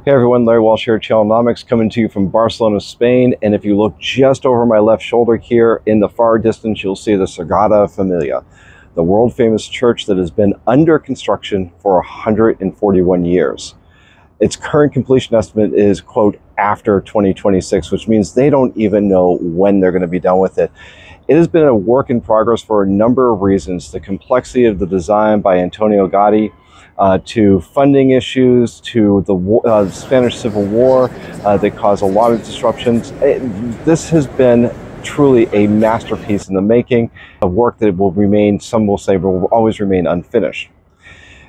Hey everyone, Larry Walsh here at Channelnomics, coming to you from Barcelona, Spain. And if you look just over my left shoulder here in the far distance, you'll see the Sagrada Familia, the world famous church that has been under construction for 141 years. Its current completion estimate is, quote, after 2026, which means they don't even know when they're going to be done with it. It has been a work in progress for a number of reasons. The complexity of the design by Antonio Gaudi, to funding issues, to the Spanish Civil War that caused a lot of disruptions. This has been truly a masterpiece in the making, a work that will remain, some will say, will always remain unfinished.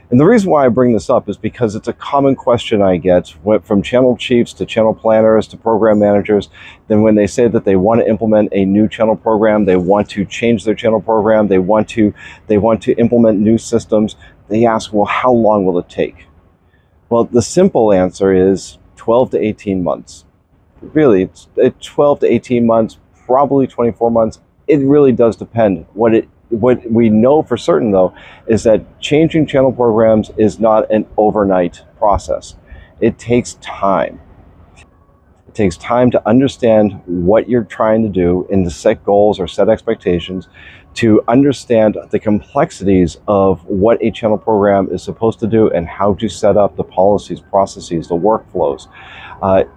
And the reason why I bring this up is because it's a common question I get from channel chiefs to channel planners to program managers. Then when they say that they want to implement a new channel program, they want to change their channel program, they want to implement new systems, they ask, well, how long will it take? Well, the simple answer is 12 to 18 months. Really, it's 12 to 18 months, probably 24 months. It really does depend. What we know for certain, though, is that changing channel programs is not an overnight process. It takes time. It takes time to understand what you're trying to do and to set goals or set expectations, to understand the complexities of what a channel program is supposed to do and how to set up the policies, processes, the workflows.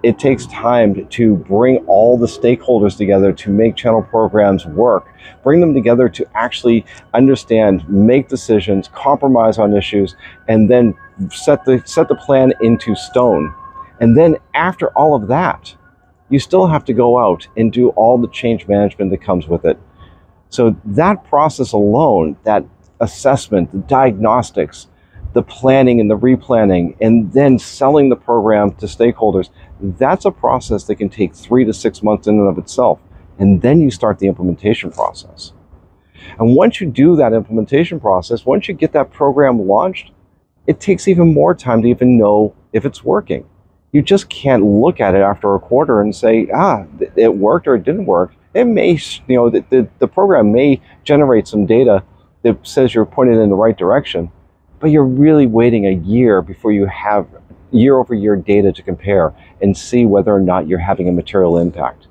It takes time to bring all the stakeholders together to make channel programs work, bring them together to actually understand, make decisions, compromise on issues, and then set the plan into stone. And then after all of that, you still have to go out and do all the change management that comes with it. So that process alone, that assessment, the diagnostics, the planning and the replanning, and then selling the program to stakeholders, that's a process that can take 3 to 6 months in and of itself. And then you start the implementation process. And once you do that implementation process, once you get that program launched, it takes even more time to even know if it's working. You just can't look at it after a quarter and say, it worked or it didn't work. It may, the program may generate some data that says you're pointed in the right direction, but you're really waiting a year before you have year-over-year data to compare and see whether or not you're having a material impact.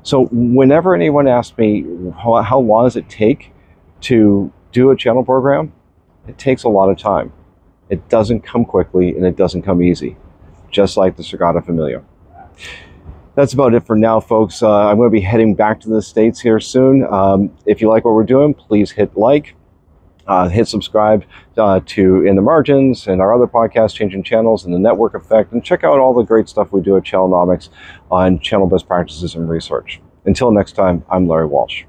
So whenever anyone asks me, how long does it take to do a channel program? It takes a lot of time. It doesn't come quickly and it doesn't come easy, just like the Sagrada Familia. That's about it for now, folks. I'm going to be heading back to the States here soon. If you like what we're doing, please hit like. Hit subscribe to In the Margins and our other podcasts, Changing Channels and the Network Effect, and check out all the great stuff we do at Channelnomics on channel best practices and research. Until next time, I'm Larry Walsh.